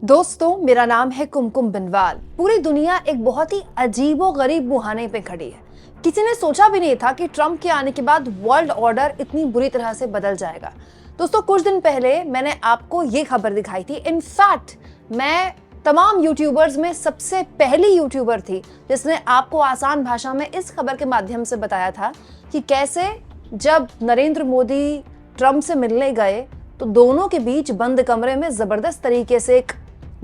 दोस्तों, मेरा नाम है कुमकुम बिनवाल। पूरी दुनिया एक बहुत ही अजीबो-गरीब मुहाने पे खड़ी है। किसी ने सोचा भी नहीं था कि ट्रम्प के आने के बाद वर्ल्ड ऑर्डर इतनी बुरी तरह से बदल जाएगा। दोस्तों, कुछ दिन पहले मैंने आपको ये खबर दिखाई थी। इनफैक्ट मैं तमाम यूट्यूबर्स में सबसे पहली यूट्यूबर थी जिसने आपको आसान भाषा में इस खबर के माध्यम से बताया था कि कैसे जब नरेंद्र मोदी ट्रम्प से मिलने गए तो दोनों के बीच बंद कमरे में जबरदस्त तरीके से एक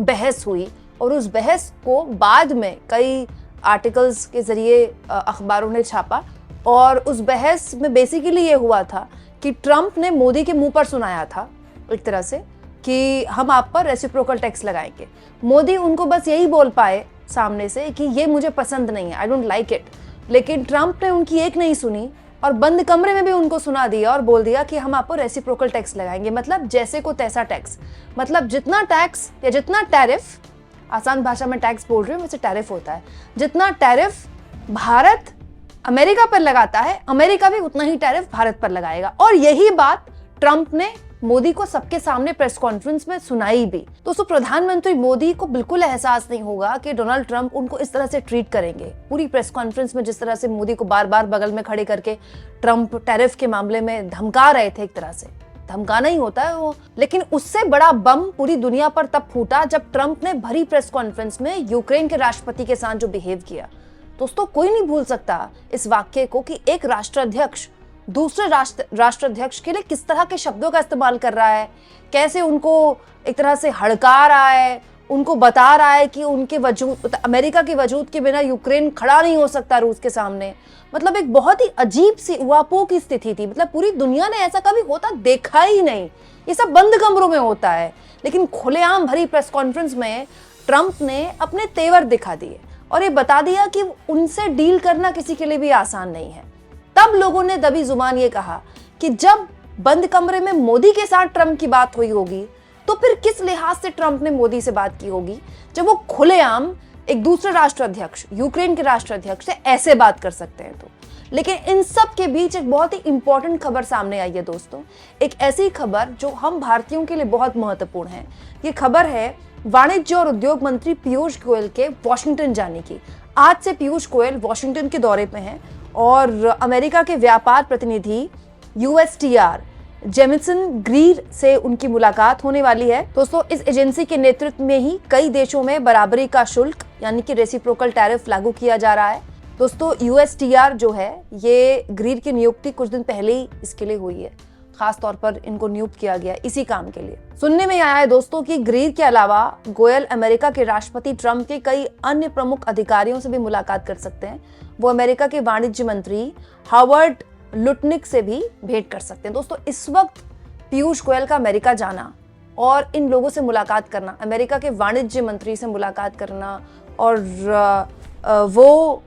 बहस हुई और उस बहस को बाद में कई आर्टिकल्स के जरिए अखबारों ने छापा। और उस बहस में बेसिकली ये हुआ था कि ट्रम्प ने मोदी के मुंह पर सुनाया था एक तरह से कि हम आप पर रेसिप्रोकल टैक्स लगाएंगे। मोदी उनको बस यही बोल पाए सामने से कि ये मुझे पसंद नहीं है, आई डोंट लाइक इट। लेकिन ट्रम्प ने उनकी एक नहीं सुनी और बंद कमरे में भी उनको सुना दिया और बोल दिया कि हम आपको रेसिप्रोकल टैक्स लगाएंगे। मतलब जैसे को तैसा टैक्स, मतलब जितना टैक्स या जितना टैरिफ, आसान भाषा में टैक्स बोल रही हूँ, वैसे टैरिफ होता है, जितना टैरिफ भारत अमेरिका पर लगाता है, अमेरिका भी उतना ही टैरिफ भारत पर लगाएगा। और यही बात ट्रम्प ने मोदी को सबके सामने प्रेस कॉन्फ्रेंस में सुनाई भी। दोस्तों, प्रधानमंत्री मोदी को बिल्कुल एहसास नहीं होगा कि डोनाल्ड ट्रम्प उनको इस तरह से ट्रीट करेंगे। पूरी प्रेस कॉन्फ्रेंस में जिस तरह से मोदी को बार बार बगल में खड़े करके ट्रम्प टैरिफ के मामले में धमका रहे थे, एक तरह से धमकाना ही होता है वो, लेकिन उससे बड़ा बम पूरी दुनिया पर तब फूटा जब ट्रम्प ने भरी प्रेस कॉन्फ्रेंस में यूक्रेन के राष्ट्रपति के साथ जो बिहेव किया। दोस्तों, कोई नहीं भूल सकता इस वाक्य को कि एक राष्ट्राध्यक्ष दूसरे राष्ट्राध्यक्ष के लिए किस तरह के शब्दों का इस्तेमाल कर रहा है, कैसे उनको एक तरह से हड़का रहा है, उनको बता रहा है कि उनके वजूद, अमेरिका के वजूद के बिना यूक्रेन खड़ा नहीं हो सकता रूस के सामने। मतलब एक बहुत ही अजीब सी उहापोह की स्थिति थी। मतलब पूरी दुनिया ने ऐसा कभी होता देखा ही नहीं। ये सब बंद कमरों में होता है, लेकिन खुलेआम भरी प्रेस कॉन्फ्रेंस में ट्रम्प ने अपने तेवर दिखा दिए और ये बता दिया कि उनसे डील करना किसी के लिए भी आसान नहीं है। तब लोगों ने दबी जुबान ये कहा कि जब बंद कमरे में मोदी के साथ ट्रम्प की बात हुई होगी तो फिर किस लिहाज से ट्रम्प ने मोदी से बात की होगी जब वो खुलेआम एक दूसरे राष्ट्राध्यक्ष, यूक्रेन के राष्ट्राध्यक्ष से ऐसे बात कर सकते हैं। तो लेकिन इन सब के बीच एक बहुत ही इंपॉर्टेंट खबर सामने आई है दोस्तों, एक ऐसी खबर जो हम भारतीयों के लिए बहुत महत्वपूर्ण है। ये खबर है वाणिज्य और उद्योग मंत्री पीयूष गोयल के वॉशिंगटन जाने की। आज से पीयूष गोयल वॉशिंगटन के दौरे पे हैं और अमेरिका के व्यापार प्रतिनिधि USTR जेमिसन ग्रीर से उनकी मुलाकात होने वाली है। दोस्तों, इस एजेंसी के नेतृत्व में ही कई देशों में बराबरी का शुल्क यानी कि रेसिप्रोकल टैरिफ लागू किया जा रहा है। दोस्तों, USTR जो है, ये ग्रीर की नियुक्ति कुछ दिन पहले ही इसके लिए हुई है। खास तौर पर इनको नियुक्त किया गया इसी काम के लिए। सुनने में आया है दोस्तों कि ग्रीर के अलावा गोयल अमेरिका के राष्ट्रपति ट्रम्प के कई अन्य प्रमुख अधिकारियों से भी मुलाकात कर सकते हैं। वो अमेरिका के वाणिज्य मंत्री हावर्ड लुटनिक से भी भेंट कर सकते हैं। दोस्तों, इस वक्त पीयूष गोयल का अमेरिका जाना और इन लोगों से मुलाकात करना, अमेरिका के वाणिज्य मंत्री से मुलाकात करना और वो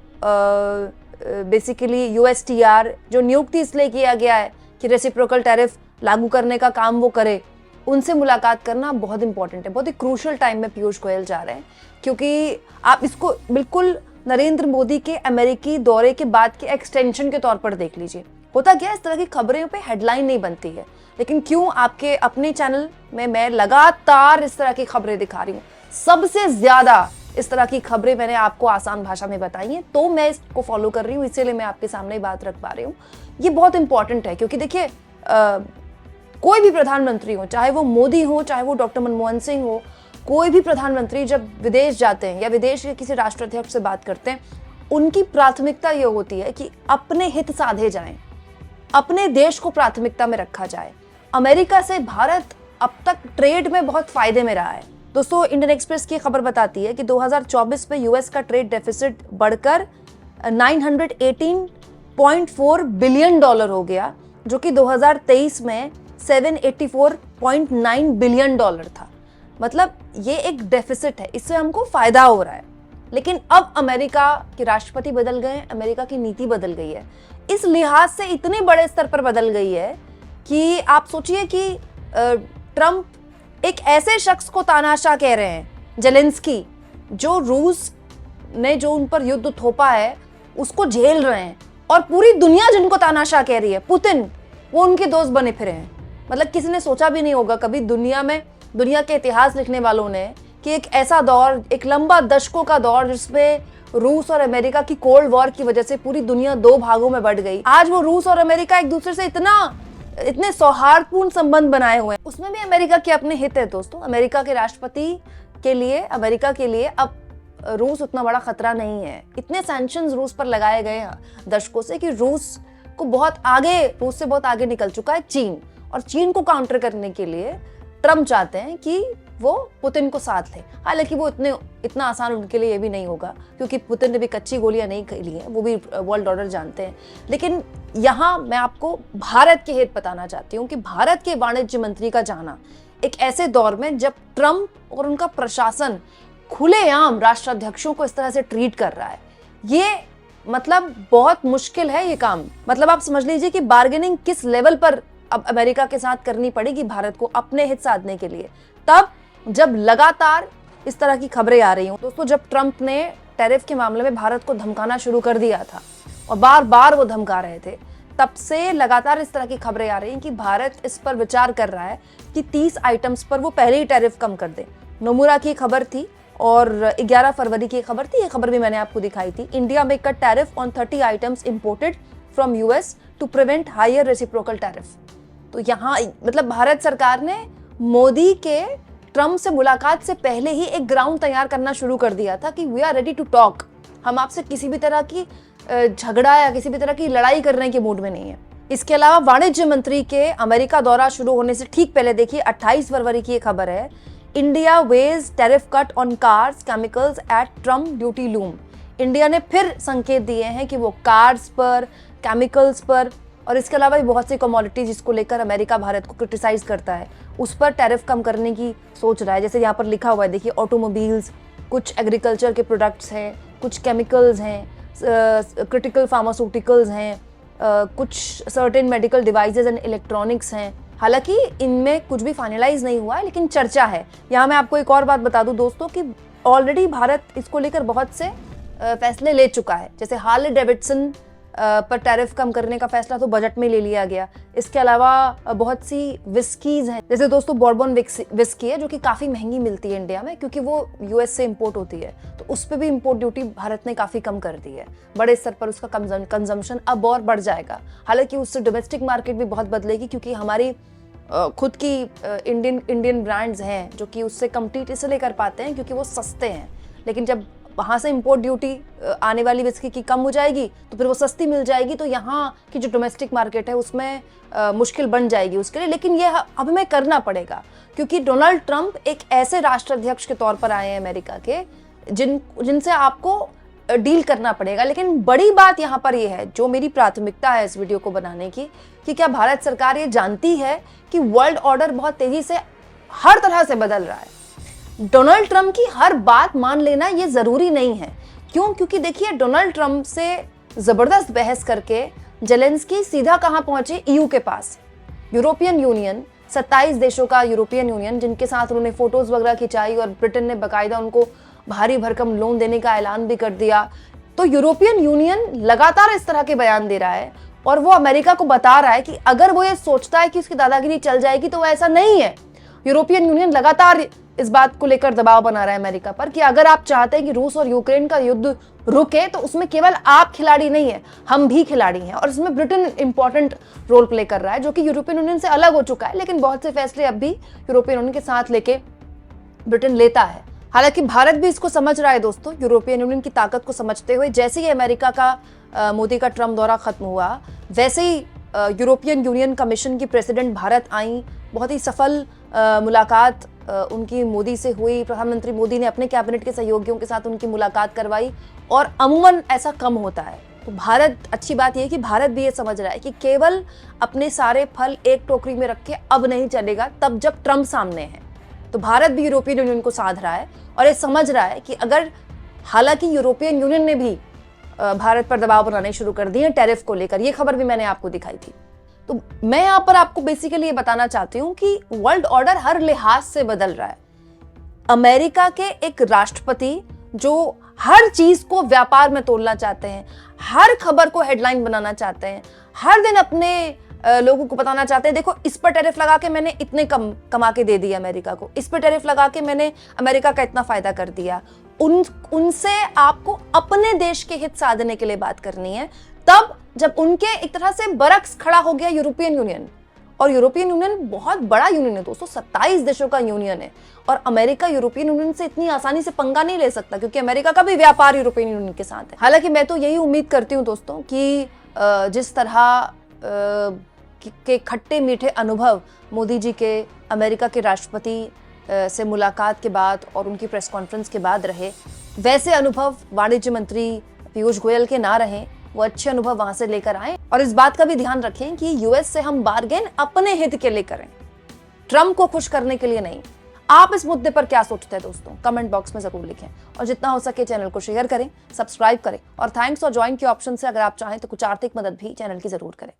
बेसिकली USTR जो नियुक्ति इसलिए किया गया है कि रेसिप्रोकल टैरिफ लागू करने का काम वो करे, उनसे मुलाकात करना बहुत इंपॉर्टेंट है। बहुत ही क्रूशियल टाइम में पीयूष गोयल जा रहे हैं, क्योंकि आप इसको बिल्कुल नरेंद्र मोदी के अमेरिकी दौरे के बाद के एक्सटेंशन के तौर पर देख लीजिए। होता क्या, इस तरह की खबरों पे हेडलाइन नहीं बनती है, लेकिन क्यों आपके अपने चैनल में मैं लगातार इस तरह की खबरें दिखा रही हूँ। सबसे ज्यादा इस तरह की खबरें मैंने आपको आसान भाषा में बताई हैं, तो मैं इसको फॉलो कर रही हूँ, इसीलिए मैं आपके सामने बात रख पा रही हूँ। ये बहुत इंपॉर्टेंट है, क्योंकि देखिए कोई भी प्रधानमंत्री हो, चाहे वो मोदी हो, चाहे वो डॉक्टर मनमोहन सिंह हो, कोई भी प्रधानमंत्री जब विदेश जाते हैं या विदेश के किसी राष्ट्राध्यक्ष से बात करते हैं, उनकी प्राथमिकता ये होती है कि अपने हित साधे जाएं, अपने देश को प्राथमिकता में रखा जाए। अमेरिका से भारत अब तक ट्रेड में बहुत फायदे में रहा है। दोस्तों, इंडियन एक्सप्रेस की खबर बताती है कि 2024 में यूएस का ट्रेड डेफिसिट बढ़कर $918.4 बिलियन हो गया, जो कि 2023 में $784.9 बिलियन था। मतलब ये एक डेफिसिट है, इससे हमको फायदा हो रहा है। लेकिन अब अमेरिका के राष्ट्रपति बदल गए, अमेरिका की नीति बदल गई है। इस लिहाज से इतने बड़े स्तर पर बदल गई है कि आप सोचिए कि ट्रम्प एक ऐसे शख्स को तानाशाह कह रहे हैं, जेलेंस्की, जो रूस ने जो उन पर युद्ध थोपा है उसको झेल रहे हैं, और पूरी दुनिया जिनको तानाशाह कह रही है, पुतिन, वो उनके दोस्त बने फिरे हैं। मतलब किसी ने सोचा भी नहीं होगा कभी दुनिया के इतिहास लिखने वालों ने कि एक ऐसा दौर, एक लंबा दशकों का दौर जिसमें रूस और अमेरिका की कोल्ड वॉर की वजह से पूरी दुनिया दो भागों में बंट गई, आज वो रूस और अमेरिका एक दूसरे से इतने सौहार्दपूर्ण संबंध बनाए हुए हैं। उसमें भी अमेरिका के अपने हित है दोस्तों। अमेरिका के राष्ट्रपति के लिए, अमेरिका के लिए अब रूस उतना बड़ा खतरा नहीं है। इतने सैंक्शंस रूस पर लगाए गए हैं दशकों से कि रूस से बहुत आगे निकल चुका है चीन, और चीन को काउंटर करने के लिए ट्रम्प चाहते हैं कि वो पुतिन को साथ ले। हालांकि वो इतना आसान उनके लिए ये भी नहीं होगा, क्योंकि पुतिन ने भी कच्ची गोलियां नहीं खेली हैं, वो भी वर्ल्ड ऑर्डर जानते हैं। लेकिन यहाँ मैं आपको भारत के हित बताना चाहती हूँ कि भारत के वाणिज्य मंत्री का जाना एक ऐसे दौर में जब ट्रम्प और उनका प्रशासन खुलेआम राष्ट्राध्यक्षों को इस तरह से ट्रीट कर रहा है, ये मतलब बहुत मुश्किल है ये काम। मतलब आप समझ लीजिए कि बार्गेनिंग किस लेवल पर अब अमेरिका के साथ करनी पड़ेगी भारत को अपने हित साधने के लिए, तब जब लगातार इस तरह की खबरें आ रही हूं। दोस्तों, जब ट्रम्प ने टैरिफ के मामले में भारत को धमकाना शुरू कर दिया था और बार बार वो धमका रहे थे, तब से लगातार इस तरह की खबरें आ रही हैं कि भारत इस पर विचार कर रहा है कि 30 आइटम्स पर वो पहले ही टैरिफ कम कर दे। नोमुरा की खबर थी और 11 फरवरी की खबर थी, ये खबर भी मैंने आपको दिखाई थी। इंडिया में cut tariff on 30 items imported from US to prevent higher reciprocal tariff. तो यहाँ मतलब भारत सरकार ने मोदी के ट्रम्प से मुलाकात से पहले ही एक ग्राउंड तैयार करना शुरू कर दिया था कि we are ready to talk. हम आपसे किसी भी तरह की झगड़ा या किसी भी तरह की लड़ाई करने के मूड में नहीं है। इसके अलावा वाणिज्य मंत्री के अमेरिका दौरा शुरू होने से ठीक पहले देखिए 28 फरवरी की ये खबर है, India weighs tariff cut on cars chemicals at Trump duty loom. India ने फिर संकेत दिए हैं कि वो कार्स पर, केमिकल्स पर और इसके अलावा भी बहुत सी कमोडिटीज जिसको लेकर अमेरिका भारत को क्रिटिसाइज करता है, उस पर टैरिफ कम करने की सोच रहा है। जैसे यहाँ पर लिखा हुआ है देखिए, ऑटोमोबाइल्स, कुछ एग्रीकल्चर के प्रोडक्ट्स हैं, कुछ केमिकल्स हैं, क्रिटिकल फार्मास्यूटिकल्स हैं, कुछ certain medical devices and electronics हैं। हालांकि इनमें कुछ भी फाइनलाइज नहीं हुआ है, लेकिन चर्चा है। यहाँ मैं आपको एक और बात बता दूं दोस्तों कि ऑलरेडी भारत इसको लेकर बहुत से फैसले ले चुका है। जैसे हार्ले डेविडसन पर टैरिफ कम करने का फैसला तो बजट में ले लिया गया। इसके अलावा बहुत सी विस्कीज हैं, जैसे दोस्तों बॉर्बन विस्की है जो कि काफ़ी महंगी मिलती है इंडिया में, क्योंकि वो यूएस से इंपोर्ट होती है, तो उस पर भी इंपोर्ट ड्यूटी भारत ने काफ़ी कम कर दी है। बड़े स्तर पर उसका कंजम्पशन अब और बढ़ जाएगा। हालांकि उससे डोमेस्टिक मार्केट भी बहुत बदलेगी, क्योंकि हमारी खुद की इंडियन ब्रांड्स हैं जो कि उससे कम्पीट इसलिए कर पाते हैं क्योंकि वो सस्ते हैं। लेकिन जब वहाँ से इंपोर्ट ड्यूटी आने वाली विस्की की कम हो जाएगी तो फिर वो सस्ती मिल जाएगी, तो यहाँ की जो डोमेस्टिक मार्केट है उसमें मुश्किल बन जाएगी उसके लिए। लेकिन ये अब हमें करना पड़ेगा, क्योंकि डोनाल्ड ट्रंप एक ऐसे राष्ट्राध्यक्ष के तौर पर आए हैं अमेरिका के जिनसे आपको डील करना पड़ेगा। लेकिन बड़ी बात यहाँ पर ये है, जो मेरी प्राथमिकता है इस वीडियो को बनाने की, कि क्या भारत सरकार ये जानती है कि वर्ल्ड ऑर्डर बहुत तेजी से हर तरह से बदल रहा है। डोनाल्ड ट्रंप की हर बात मान लेना ये जरूरी नहीं है। क्यों? क्योंकि देखिए, डोनाल्ड ट्रंप से जबरदस्त बहस करके जेलेंस्की सीधा कहां पहुंचे? ईयू के पास। यूरोपियन यूनियन, 27 देशों का यूरोपियन यूनियन, जिनके साथ उन्होंने फोटोज वगैरह खिंचाई और ब्रिटेन ने बाकायदा उनको भारी भरकम लोन देने का ऐलान भी कर दिया। तो यूरोपियन यूनियन लगातार इस तरह के बयान दे रहा है और वो अमेरिका को बता रहा है कि अगर वो ये सोचता है कि उसकी दादागिरी चल जाएगी तो वो ऐसा नहीं है। यूरोपियन यूनियन लगातार इस बात को लेकर दबाव बना रहा है अमेरिका पर कि अगर आप चाहते हैं कि रूस और यूक्रेन का युद्ध रुके तो उसमें केवल आप खिलाड़ी नहीं है, हम भी खिलाड़ी हैं। और इसमें ब्रिटेन इंपॉर्टेंट रोल प्ले कर रहा है, जो कि यूरोपियन यूनियन से अलग हो चुका है, लेकिन बहुत से फैसले अब भी यूरोपियन यूनियन के साथ लेके ब्रिटेन लेता है। हालांकि भारत भी इसको समझ रहा है दोस्तों, यूरोपियन यूनियन की ताकत को समझते हुए। जैसे ही अमेरिका का मोदी का ट्रम्प दौरा खत्म हुआ, वैसे ही यूरोपियन यूनियन कमीशन की प्रेसिडेंट भारत आई। बहुत ही सफल मुलाकात उनकी मोदी से हुई। प्रधानमंत्री मोदी ने अपने कैबिनेट के सहयोगियों के साथ उनकी मुलाकात करवाई, और अमूमन ऐसा कम होता है। तो भारत, अच्छी बात यह है कि भारत भी ये समझ रहा है कि केवल अपने सारे फल एक टोकरी में रख के अब नहीं चलेगा, तब जब ट्रम्प सामने है। तो भारत भी यूरोपियन यूनियन को साध रहा है और ये समझ रहा है कि अगर, हालांकि यूरोपियन यूनियन ने भी भारत पर दबाव बनाने शुरू कर दिए टैरिफ को लेकर, ये खबर भी मैंने आपको दिखाई थी। तो मैं यहाँ पर आपको बेसिकली ये बताना चाहती हूँ कि वर्ल्ड ऑर्डर हर लिहाज से बदल रहा है। अमेरिका के एक राष्ट्रपति जो हर चीज को व्यापार में तोलना चाहते हैं, हर खबर को हेडलाइन बनाना चाहते हैं, हर दिन अपने लोगों को बताना चाहते हैं देखो इस पर टैरिफ लगा के मैंने इतने कमा के दे दिया अमेरिका को, इस पर टैरिफ लगा के मैंने अमेरिका का इतना फायदा कर दिया। उनसे आपको अपने देश के हित साधने के लिए बात करनी है। तब जब उनके एक तरह से बरक्स खड़ा हो गया यूरोपियन यूनियन, और यूरोपियन यूनियन बहुत बड़ा यूनियन है दोस्तों, 27 देशों का यूनियन है, और अमेरिका यूरोपियन यूनियन से इतनी आसानी से पंगा नहीं ले सकता क्योंकि अमेरिका का भी व्यापार यूरोपियन यूनियन के साथ है। हालांकि मैं तो यही उम्मीद करती हूँ दोस्तों कि जिस तरह के खट्टे मीठे अनुभव मोदी जी के अमेरिका के राष्ट्रपति से मुलाकात के बाद और उनकी प्रेस कॉन्फ्रेंस के बाद रहे, वैसे अनुभव वाणिज्य मंत्री पीयूष गोयल के ना रहे, वो अच्छे अनुभव वहां से लेकर आए। और इस बात का भी ध्यान रखें कि यूएस से हम बार्गेन अपने हित के लिए करें, ट्रम्प को खुश करने के लिए नहीं। आप इस मुद्दे पर क्या सोचते हैं दोस्तों, कमेंट बॉक्स में जरूर लिखें, और जितना हो सके चैनल को शेयर करें, सब्सक्राइब करें, और थैंक्स और ज्वाइन के ऑप्शन से अगर आप चाहें तो कुछ आर्थिक मदद भी चैनल की जरूर करें।